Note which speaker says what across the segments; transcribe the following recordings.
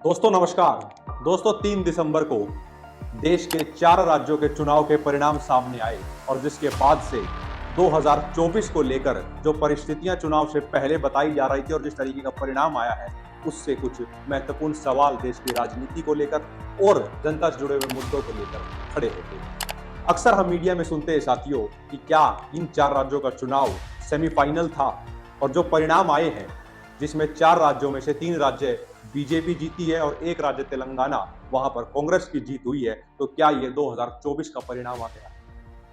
Speaker 1: दोस्तों नमस्कार। दोस्तों 3 दिसंबर को देश के 4 राज्यों के चुनाव के परिणाम सामने आए और जिसके बाद से 2024 को लेकर जो परिस्थितियां चुनाव से पहले बताई जा रही थी और जिस तरीके का परिणाम आया है उससे कुछ महत्वपूर्ण सवाल देश की राजनीति को लेकर और जनता से जुड़े हुए मुद्दों को लेकर खड़े होते हैं। अक्सर हम मीडिया में सुनते हैं साथियों कि क्या इन 4 राज्यों का चुनाव सेमीफाइनल था और जो परिणाम आए हैं जिसमें 4 राज्यों में से 3 राज्य बीजेपी जीती है और एक राज्य तेलंगाना वहां पर कांग्रेस की जीत हुई है, तो क्या ये 2024 का परिणाम आ गया?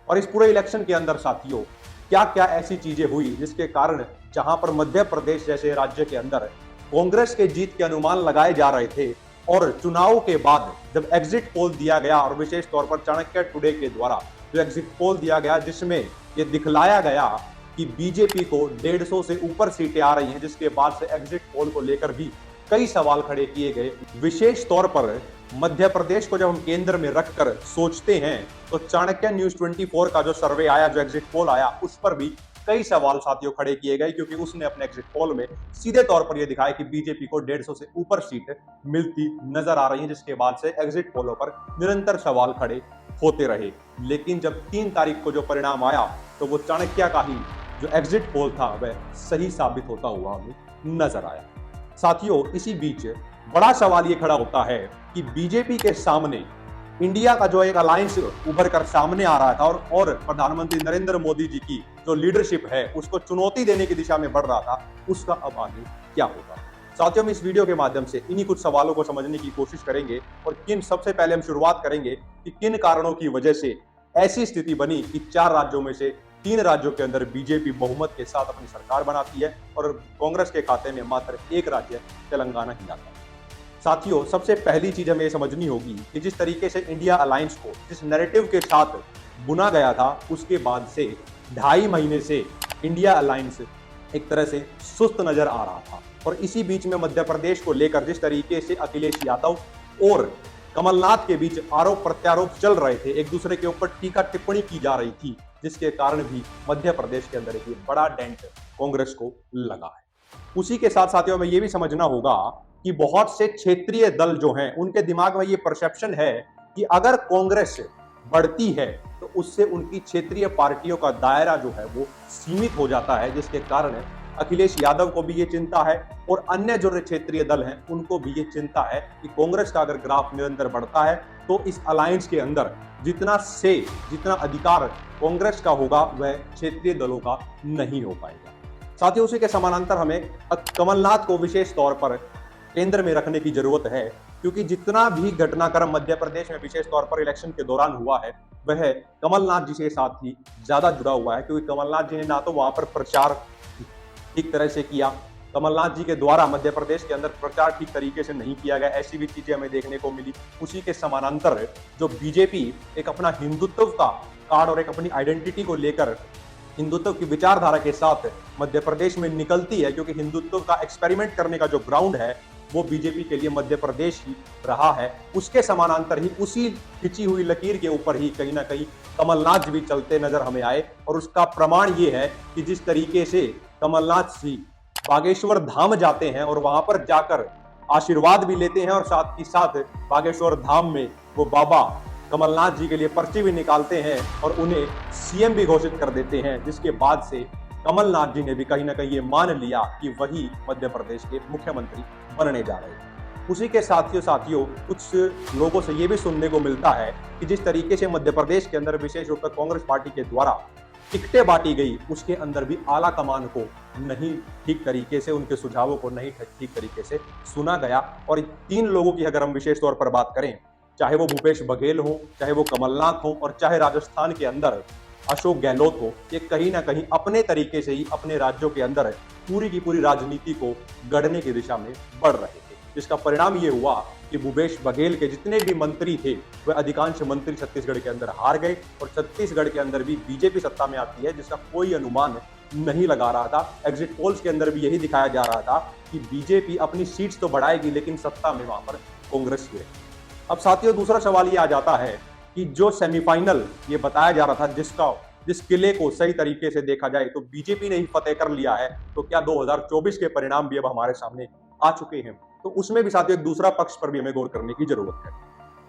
Speaker 1: और इस पूरे इलेक्शन के अंदर साथियों क्या क्या ऐसी चीजें हुई जिसके कारण जहां पर मध्य प्रदेश जैसे राज्य के अंदर कांग्रेस के जीत के अनुमान लगाए जा रहे थे और चुनाव के बाद जब एग्जिट पोल दिया गया और विशेष तौर पर चाणक्य टुडे के द्वारा जो एग्जिट पोल दिया गया जिसमें ये दिखलाया गया कि बीजेपी को 150 से ऊपर सीटें आ रही हैं, जिसके बाद से एग्जिट पोल को लेकर भी कई सवाल खड़े किए गए। विशेष तौर पर मध्य प्रदेश को जब हम केंद्र में रखकर सोचते हैं तो चाणक्य न्यूज 24 का जो सर्वे आया, जो एग्जिट पोल आया, उस पर भी कई सवाल साथियों खड़े किए गए क्योंकि उसने अपने एग्जिट पोल में सीधे तौर पर यह दिखाया कि बीजेपी को 150 से ऊपर सीट मिलती नजर आ रही है, जिसके बाद से एग्जिट पोलों पर निरंतर सवाल खड़े होते रहे। लेकिन जब 3 तारीख को जो परिणाम आया तो वो चाणक्य का ही जो एग्जिट पोल था वह सही साबित होता हुआ हमें नजर आया। साथियों इसी बीच बड़ा सवाल ये खड़ा होता है कि बीजेपी के सामने इंडिया का जो एक अलायंस उभर कर सामने आ रहा था और प्रधानमंत्री नरेंद्र मोदी जी की जो लीडरशिप है उसको चुनौती देने की दिशा में बढ़ रहा था, उसका अब आगे क्या होगा? साथियों हम इस वीडियो के माध्यम से इन्हीं कुछ सवालों को समझने की कोशिश करेंगे और सबसे पहले हम शुरुआत करेंगे कि किन कारणों की वजह से ऐसी स्थिति बनी कि 4 राज्यों में से 3 राज्यों के अंदर बीजेपी बहुमत के साथ अपनी सरकार बनाती है और कांग्रेस के खाते में मात्र एक राज्य तेलंगाना ही आता है। साथियों सबसे पहली चीज हमें समझनी होगी कि जिस तरीके से इंडिया अलायंस को जिस नैरेटिव के साथ बुना गया था उसके बाद से 2.5 महीने से इंडिया अलायंस एक तरह से सुस्त नजर आ रहा था और इसी बीच में मध्य प्रदेश को लेकर जिस तरीके से अखिलेश यादव और कमलनाथ के बीच आरोप प्रत्यारोप चल रहे थे, एक दूसरे के ऊपर टीका टिप्पणी की जा रही थी, जिसके कारण भी मध्य प्रदेश के अंदर एक बड़ा डेंट कांग्रेस को लगा है। उसी के साथ साथियों में यह भी समझना होगा कि बहुत से क्षेत्रीय दल जो हैं उनके दिमाग में ये परसेप्शन है कि अगर कांग्रेस बढ़ती है तो उससे उनकी क्षेत्रीय पार्टियों का दायरा जो है वो सीमित हो जाता है, जिसके कारण अखिलेश यादव को भी ये चिंता है और अन्य जो क्षेत्रीय दल हैं उनको भी ये चिंता है कि कांग्रेस का अगर ग्राफ निरंतर बढ़ता है तो इस अलायंस के अंदर जितना अधिकार कांग्रेस का होगा वह क्षेत्रीय दलों का नहीं हो पाएगा। साथ ही उसी के समानांतर हमें कमलनाथ को विशेष तौर पर केंद्र में रखने की जरूरत है क्योंकि जितना भी घटनाक्रम मध्य प्रदेश में विशेष तौर पर इलेक्शन के दौरान हुआ है वह कमलनाथ जी के साथ ही ज्यादा जुड़ा हुआ है, क्योंकि कमलनाथ जी ने ना तो वहां पर प्रचार ठीक तरह से किया, कमलनाथ जी के द्वारा मध्य प्रदेश के अंदर प्रचार ठीक तरीके से नहीं किया गया, ऐसी भी चीजें हमें देखने को मिली। उसी के समानांतर जो बीजेपी एक अपना हिंदुत्व का कार्ड और एक अपनी आइडेंटिटी को लेकर हिंदुत्व की विचारधारा के साथ मध्य प्रदेश में निकलती है, क्योंकि हिंदुत्व का एक्सपेरिमेंट करने का जो ग्राउंड है वो बीजेपी के लिए मध्य प्रदेश ही रहा है। उसके समानांतर ही उसी खिंची हुई लकीर के ऊपर ही कहीं ना कहीं कमलनाथ जी भी चलते नजर हमें आए और उसका प्रमाण ये है कि जिस तरीके से कमलनाथ जी बागेश्वर धाम जाते हैं और वहां पर जाकर आशीर्वाद भी लेते हैं और साथ ही साथ बागेश्वर धाम में वो बाबा कमलनाथ जी के लिए पर्ची भी निकालते हैं और उन्हें सीएम भी घोषित कर देते हैं, जिसके बाद से कमलनाथ जी ने भी कहीं ना कहीं ये मान लिया कि वही मध्य प्रदेश के मुख्यमंत्री बनने जा रहे हैं। उसी के साथियों कुछ लोगों से ये भी सुनने को मिलता है कि जिस तरीके से मध्य प्रदेश के अंदर विशेष रूप से कांग्रेस पार्टी के द्वारा टिकटें बांटी गई उसके अंदर भी आला कमान को नहीं ठीक तरीके से, उनके सुझावों को नहीं ठीक तरीके से सुना गया। और 3 लोगों की अगर हम विशेष तौर पर बात करें, चाहे वो भूपेश बघेल हो, चाहे वो कमलनाथ हो और चाहे राजस्थान के अंदर अशोक गहलोत हो, ये कहीं ना कहीं अपने तरीके से ही अपने राज्यों के अंदर पूरी की पूरी राजनीति को गढ़ने की दिशा में बढ़ रहे थे, जिसका परिणाम ये हुआ कि भूपेश बघेल के जितने भी मंत्री थे वह अधिकांश मंत्री छत्तीसगढ़ के अंदर हार गए और छत्तीसगढ़ के अंदर भी बीजेपी सत्ता में आती है, जिसका कोई अनुमान नहीं लगा रहा था। एग्जिट पोल्स के अंदर भी यही दिखाया जा रहा था कि बीजेपी अपनी सीट्स तो बढ़ाएगी लेकिन सत्ता में वहां पर कांग्रेस ही रहेगी। अब साथियों दूसरा सवाल ये आ जाता है कि जो सेमीफाइनल ये बताया जा रहा था जिस किले को सही तरीके से देखा जाए तो बीजेपी ने ही फतेह कर लिया है, तो क्या 2024 के परिणाम भी अब हमारे सामने आ चुके हैं? तो उसमें भी साथियों एक दूसरा पक्ष पर भी हमें गौर करने की जरूरत है।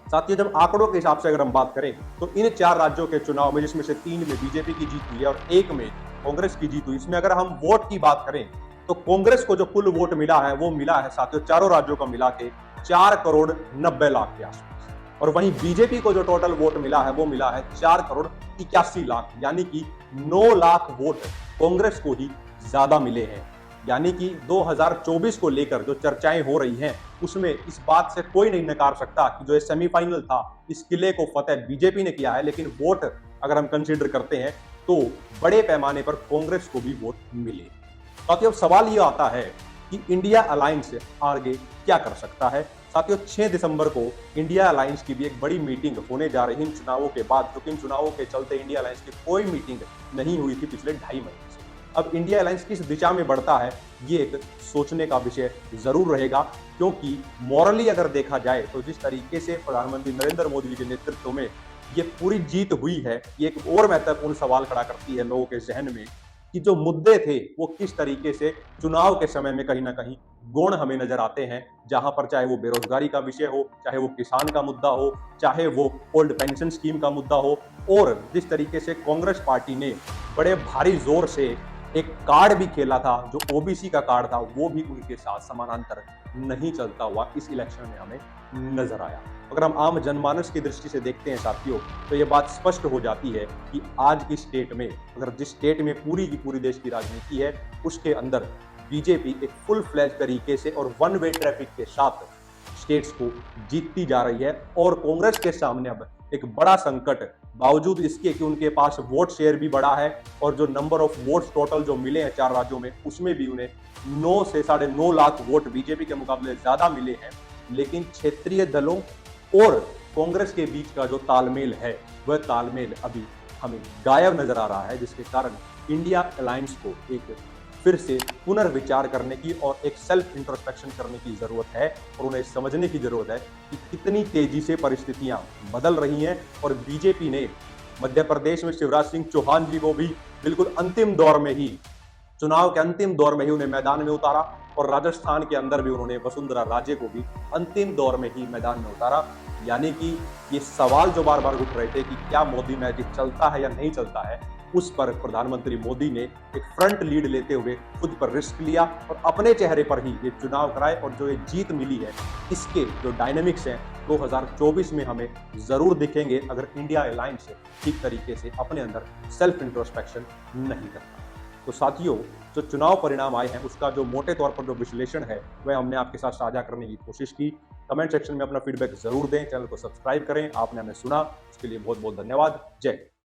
Speaker 1: साथियों जब आंकड़ों के हिसाब से अगर हम बात करें तो इन 4 राज्यों के चुनाव में, जिसमें से 3 में बीजेपी की जीत हुई है और 1 में कांग्रेस की जीत हुई, इसमें अगर हम वोट की बात करें तो कांग्रेस को जो कुल वोट मिला है वो मिला है साथियों चारों राज्यों का मिला के 4 करोड़ 90 लाख के आसपास, और वहीं बीजेपी को जो टोटल वोट मिला है वो मिला है 4 करोड़ 81 लाख, यानी कि 9 लाख वोट कांग्रेस को ही ज्यादा मिले हैं। यानी कि 2024 को लेकर जो चर्चाएं हो रही हैं उसमें इस बात से कोई नहीं नकार सकता कि जो ये सेमीफाइनल था इस किले को फतेह बीजेपी ने किया है, लेकिन वोट अगर हम कंसीडर करते हैं तो बड़े पैमाने पर कांग्रेस को भी वोट मिले। साथियों सवाल ये आता है कि इंडिया अलायंस आगे क्या कर सकता है। साथियों 6 दिसंबर को इंडिया अलायंस की भी एक बड़ी मीटिंग होने जा रही है इन चुनावों के बाद, क्योंकि इन चुनावों के चलते इंडिया अलायंस की कोई मीटिंग नहीं हुई थी पिछले 2.5 महीने से। अब इंडिया अलायंस किस दिशा में बढ़ता है ये एक सोचने का विषय जरूर रहेगा, क्योंकि मॉरली अगर देखा जाए तो जिस तरीके से प्रधानमंत्री नरेंद्र मोदी जी के नेतृत्व में ये पूरी जीत हुई है, ये एक और महत्वपूर्ण सवाल खड़ा करती है लोगों के जहन में कि जो मुद्दे थे वो किस तरीके से चुनाव के समय में कहीं ना कहीं गौण हमें नजर आते हैं, जहां पर चाहे वो बेरोजगारी का विषय हो, चाहे वो किसान का मुद्दा हो, चाहे वो ओल्ड पेंशन स्कीम का मुद्दा हो, और जिस तरीके से कांग्रेस पार्टी ने बड़े भारी जोर से एक कार्ड भी खेला था जो ओबीसी का कार्ड था, वो भी उनके साथ समानांतर नहीं चलता हुआ इस इलेक्शन में हमें नजर आया। अगर हम आम जनमानस की दृष्टि से देखते हैं साथियों तो ये बात स्पष्ट हो जाती है कि आज की स्टेट में, अगर जिस स्टेट में पूरी की पूरी देश की राजनीति है उसके अंदर बीजेपी एक फुल फ्लैज तरीके से और वन वे ट्रैफिक के साथ स्टेट्स को जीतती जा रही है, और कांग्रेस के सामने अब एक बड़ा संकट, बावजूद इसके कि उनके पास वोट शेयर भी बड़ा है और जो नंबर ऑफ वोट्स टोटल जो मिले हैं 4 राज्यों में उसमें भी उन्हें 9 से 9.5 लाख वोट बीजेपी के मुकाबले ज्यादा मिले हैं, लेकिन क्षेत्रीय दलों और कांग्रेस के बीच का जो तालमेल है वह तालमेल अभी हमें गायब नजर आ रहा है, जिसके कारण इंडिया अलायंस को एक फिर से पुनर्विचार करने की और एक सेल्फ इंट्रोस्पेक्शन करने की जरूरत है, और उन्हें समझने की जरूरत है कि कितनी तेजी से परिस्थितियां बदल रही हैं। और बीजेपी ने मध्य प्रदेश में शिवराज सिंह चौहान जी को भी बिल्कुल अंतिम दौर में ही, चुनाव के अंतिम दौर में ही उन्हें मैदान में उतारा, और राजस्थान के अंदर भी उन्होंने वसुंधरा राजे को भी अंतिम दौर में ही मैदान में उतारा। यानी कि ये सवाल जो बार बार उठ रहे थे कि क्या मोदी मैजिक चलता है या नहीं चलता है, उस पर प्रधानमंत्री मोदी ने एक फ्रंट लीड लेते हुए खुद पर रिस्क लिया और अपने चेहरे पर ही ये चुनाव कराए, और जो ये जीत मिली है इसके जो डायनेमिक्स हैं 2024 में हमें जरूर दिखेंगे अगर इंडिया अलायंस ठीक तरीके से अपने अंदर सेल्फ इंट्रोस्पेक्शन नहीं करता। तो साथियों जो चुनाव परिणाम आए हैं उसका जो मोटे तौर पर जो विश्लेषण है वह हमने आपके साथ साझा करने की कोशिश की। कमेंट सेक्शन में अपना फीडबैक जरूर दें, चैनल को सब्सक्राइब करें। आपने हमें सुना, इसके लिए बहुत बहुत धन्यवाद। जय हिंद।